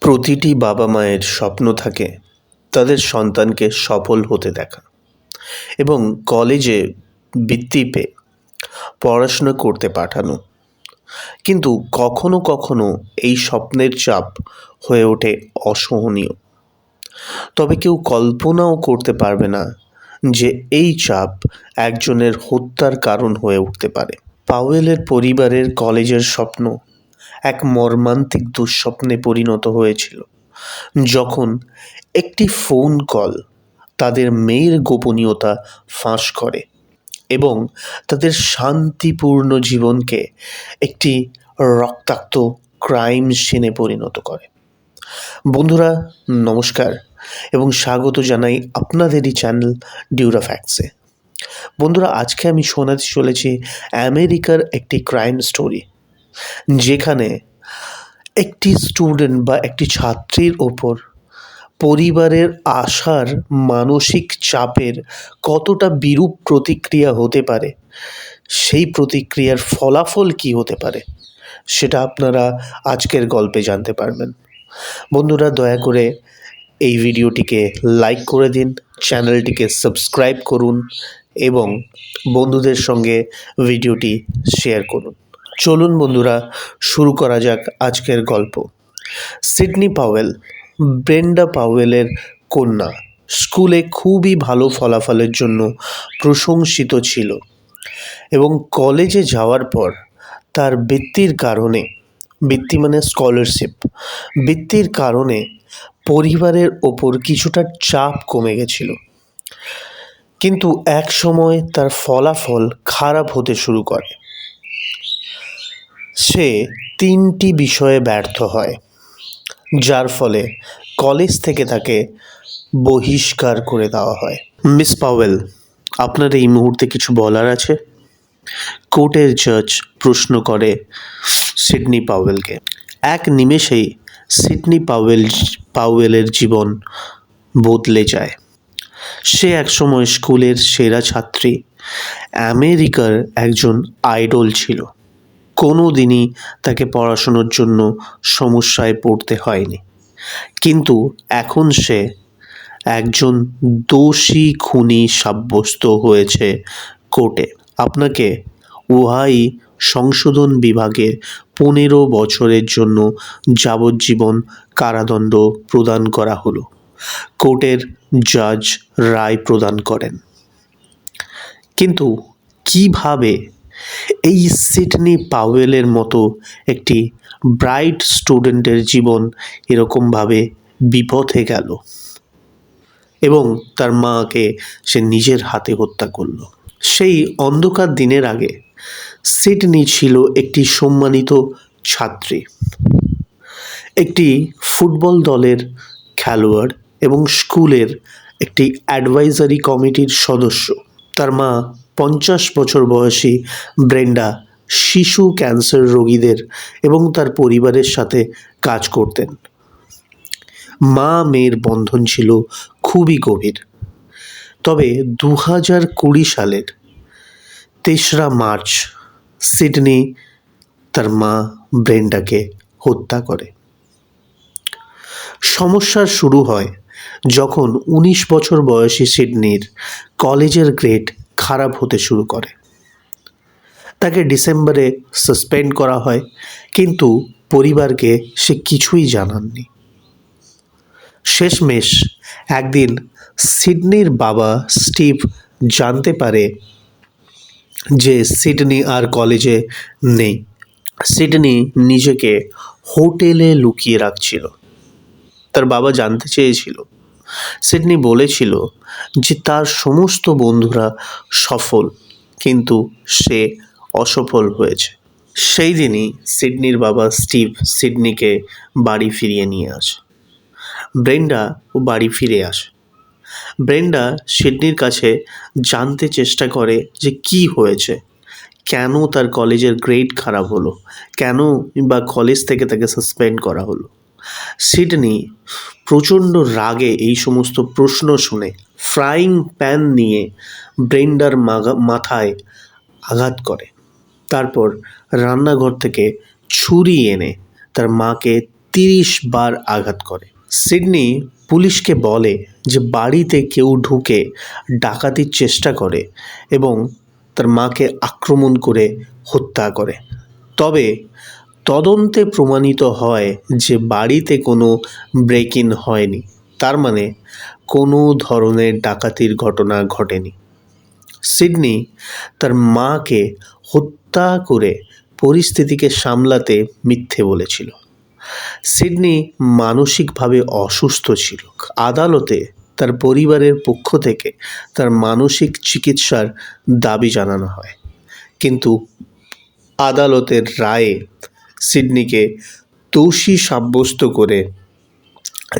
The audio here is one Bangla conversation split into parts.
প্রতিটি বাবা মায়ের স্বপ্ন থাকে তাদের সন্তানকে সফল হতে দেখা এবং কলেজে বৃত্তি পেয়ে পড়াশোনা করতে পাঠানো। কিন্তু কখনো কখনো এই স্বপ্নের চাপ হয়ে ওঠে অসহনীয়। তবে কেউ কল্পনাও করতে পারবে না যে এই চাপ একজনের হত্যার কারণ হয়ে উঠতে পারে। পাওয়েলের পরিবারের কলেজের স্বপ্ন এক মর্মান্তিক দুঃস্বপ্নে পরিণত হয়েছিল যখন একটি ফোন কল তাদের মেয়ের গোপনীয়তা ফাঁস করে এবং তাদের শান্তিপূর্ণ জীবনকে একটি রক্তাক্ত ক্রাইম সিনে পরিণত করে। বন্ধুরা, নমস্কার এবং স্বাগত জানাই আপনাদেরই চ্যানেল ডিউরা ফ্যাক্টসে। বন্ধুরা, আজকে আমি শোনাতে চলেছি আমেরিকার একটি ক্রাইম স্টোরি, যেখানে একটি স্টুডেন্ট বা একটি ছাত্রীর ওপর পরিবারের আশার মানসিক চাপের কতটা বিরূপ প্রতিক্রিয়া হতে পারে, সেই প্রতিক্রিয়ার ফলাফল কী হতে পারে সেটা আপনারা আজকের গল্পে জানতে পারবেন। বন্ধুরা, দয়া করে এই ভিডিওটিকে লাইক করে দিন, চ্যানেলটিকে সাবস্ক্রাইব করুন এবং বন্ধুদের সঙ্গে ভিডিওটি শেয়ার করুন। চলুন বন্ধুরা, শুরু করা যাক আজকের গল্প। সিডনি পাওয়েল ব্রেন্ডা পাওয়েলের কন্যা, স্কুলে খুবই ভালো ফলাফলের জন্য প্রশংসিত ছিল এবং কলেজে যাওয়ার পর তার বৃত্তির কারণে, বৃত্তি মানে স্কলারশিপ, বৃত্তির কারণে পরিবারের ওপর কিছুটা চাপ কমে গেছিল। কিন্তু এক সময় তার ফলাফল খারাপ হতে শুরু করে। সে 3টি বিষয়ে ব্যর্থ হয়, যার ফলে কলেজ থেকে তাকে বহিষ্কার করে দেওয়া হয়। মিস পাওয়েল, আপনার এই মুহূর্তে কিছু বলার আছে? কোর্টের জাজ প্রশ্ন করে সিডনি পাওয়েলকে। এক নিমেষেই সিডনি পাওয়েলের জীবন বদলে যায়। সে একসময় স্কুলের সেরা ছাত্রী, আমেরিকার একজন আইডল ছিল। কোনো দিনই তাকে পড়াশোনার জন্য সমস্যায় পড়তে হয়নি, কিন্তু এখন সে একজন দোষী খুনি সাব্যস্ত হয়েছে কোর্টে। আপনাকে ওহাই সংশোধন বিভাগে 15 বছরের জন্য যাবজ্জীবন কারাদণ্ড প্রদান করা হলো, কোর্টের জাজ রায় প্রদান করেন। কিন্তু কিভাবে এই সিডনি পাওয়েলের মতো একটি ব্রাইট স্টুডেন্টের জীবন এরকমভাবে বিপথে গেল এবং তার মাকে সে নিজের হাতে হত্যা করল? সেই অন্ধকার দিনের আগে সিডনি ছিল একটি সম্মানিত ছাত্রী, একটি ফুটবল দলের খেলোয়াড় এবং স্কুলের একটি অ্যাডভাইজারি কমিটির সদস্য। তার মা 50 বছর বয়সী ব্রেন্ডা শিশু ক্যান্সার রোগীদের এবং তার পরিবারের সাথে কাজ করতেন। মা মেয়ের বন্ধন ছিল খুবই গভীর। তবে 2020 সালের 3রা মার্চ সিডনি তার মা ব্রেন্ডাকে হত্যা করে। সমস্যা শুরু হয় যখন 19 বছর বয়সী সিডনির কলেজের গ্রেড খারাপ হতে শুরু করে। তাকে ডিসেম্বরে সাসপেন্ড করা হয়, কিন্তু পরিবারকে সে কিছুই জানাননি। শেষমেশ একদিন সিডনির বাবা স্টিভ জানতে পারে যে সিডনি আর কলেজে নেই। সিডনি নিজেকে হোটেলে লুকিয়ে রাখছিল। তার বাবা জানতে চেয়েছিল। সিডনি বলেছিল যে তার সমস্ত বন্ধুরা সফল, কিন্তু সে অসফল হয়েছে। সেই দিনই সিডনির বাবা স্টিভ সিডনিকে বাড়ি ফিরিয়ে নিয়ে আসে। ব্রেন্ডা ও বাড়ি ফিরে আসে। ব্রেন্ডা সিডনির কাছে জানতে চেষ্টা করে যে কি হয়েছে, কেন তার কলেজের গ্রেড খারাপ হলো, কেন বা কলেজ থেকে তাকে সাসপেন্ড করা হলো। সিডনি প্রচণ্ড রাগে এই সমস্ত প্রশ্ন শুনে ফ্রাইং প্যান নিয়ে ব্রেন্ডার মাথায় আঘাত করে। তারপর রান্নাঘর থেকে ছুরি এনে তার মাকে 30 বার আঘাত করে। সিডনি পুলিশকে বলে যে বাড়িতে কেউ ঢুকে ডাকাতির চেষ্টা করে এবং তার মাকে আক্রমণ করে হত্যা করে। তবে তদন্তে প্রমাণিত হয় যে বাড়িতে কোনো ব্রেক ইন হয়নি, তার মানে কোনো ধরনের ডাকাতির ঘটনা ঘটেনি। সিডনি তার মাকে হত্যা করে পরিস্থিতিকে সামলাতে মিথ্যে বলেছিল। সিডনি মানসিকভাবে অসুস্থ ছিল। আদালতে তার পরিবারের পক্ষ থেকে তার মানসিক চিকিৎসার দাবি জানানো হয়, কিন্তু আদালতের রায়ে সিডনিকে দোষী সাব্যস্ত করে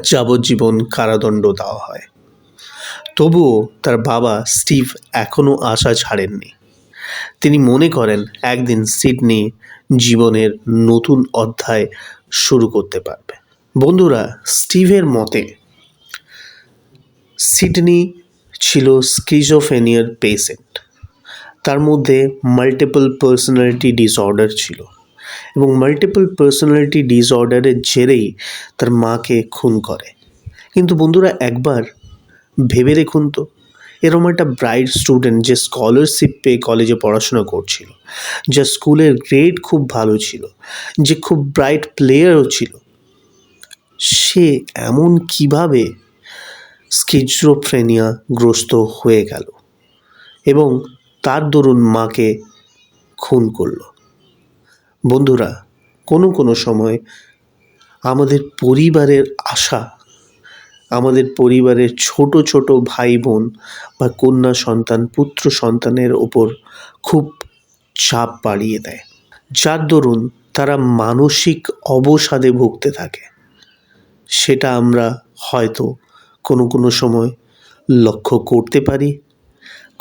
যাবজ্জীবন কারাদণ্ড দেওয়া হয়। তবুও তার বাবা স্টিভ এখনও আশা ছাড়েননি। তিনি মনে করেন একদিন সিডনি জীবনের নতুন অধ্যায় শুরু করতে পারবে। বন্ধুরা, স্টিভের মতে সিডনি ছিল স্কিজোফ্রেনিয়ার পেশেন্ট। তার মধ্যে মাল্টিপল পার্সোনালিটি ডিসঅর্ডার ছিল এবং মাল্টিপল পার্সোনালিটি ডিসঅর্ডারের জেরেই তার মাকে খুন করে। কিন্তু বন্ধুরা, একবার ভেবে দেখুন তো, এরকম একটা ব্রাইট স্টুডেন্ট যে স্কলারশিপ পেয়ে কলেজে পড়াশোনা করছিল, যার স্কুলের গ্রেড খুব ভালো ছিল, যে খুব ব্রাইট প্লেয়ারও ছিল, সে এমন কিভাবে স্কিজোফ্রেনিয়া গ্রস্ত হয়ে গেল এবং তার দরুন মাকে খুন করল। বন্ধুরা, কোনো সময় আমাদের পরিবারের আশা আমাদের পরিবারের ছোট ছোট ভাই বোন বা কন্যা সন্তান পুত্র সন্তানের ওপর খুব চাপ বাড়িয়ে দেয়, যার দরুন তারা মানসিক অবসাদে ভুগতে থাকে। সেটা আমরা হয়তো কোনো সময় লক্ষ্য করতে পারি,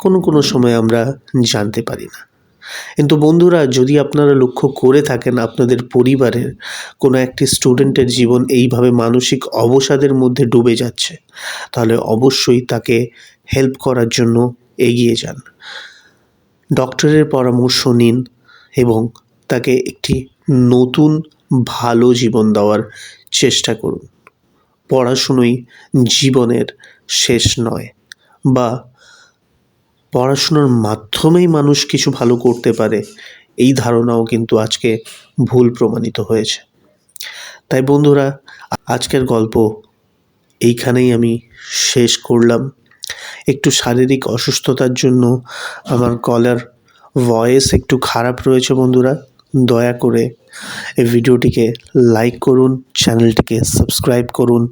কোনো সময় আমরা জানতে পারি না। কিন্তু বন্ধুরা, যদি আপনারা লক্ষ্য করে থাকেন আপনাদের পরিবারের কোনো একটি স্টুডেন্টের জীবন এইভাবে মানসিক অবসাদের মধ্যে ডুবে যাচ্ছে, তাহলে অবশ্যই তাকে হেল্প করার জন্য এগিয়ে যান। ডক্টরের পরামর্শ নিন এবং তাকে একটি নতুন ভালো জীবন দেওয়ার চেষ্টা করুন। পড়াশুনোই জীবনের শেষ নয়, বা পড়াশুনোর মাধ্যমেই মানুষ কিছু ভালো করতে পারে, এই ধারণাও কিন্তু আজকে ভুল প্রমাণিত হয়েছে। তাই বন্ধুরা, আজকের গল্প এইখানেই আমি শেষ করলাম। একটু শারীরিক অসুস্থতার জন্য আমার গলার ভয়েস একটু খারাপ রয়েছে। বন্ধুরা, দয়া করে এই ভিডিওটিকে লাইক করুন, চ্যানেলটিকে সাবস্ক্রাইব করুন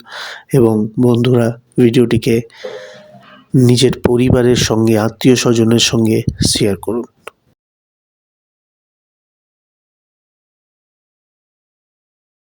এবং বন্ধুরা ভিডিওটিকে নিজের পরিবারের সঙ্গে আত্মীয় স্বজনের সঙ্গে শেয়ার করুন।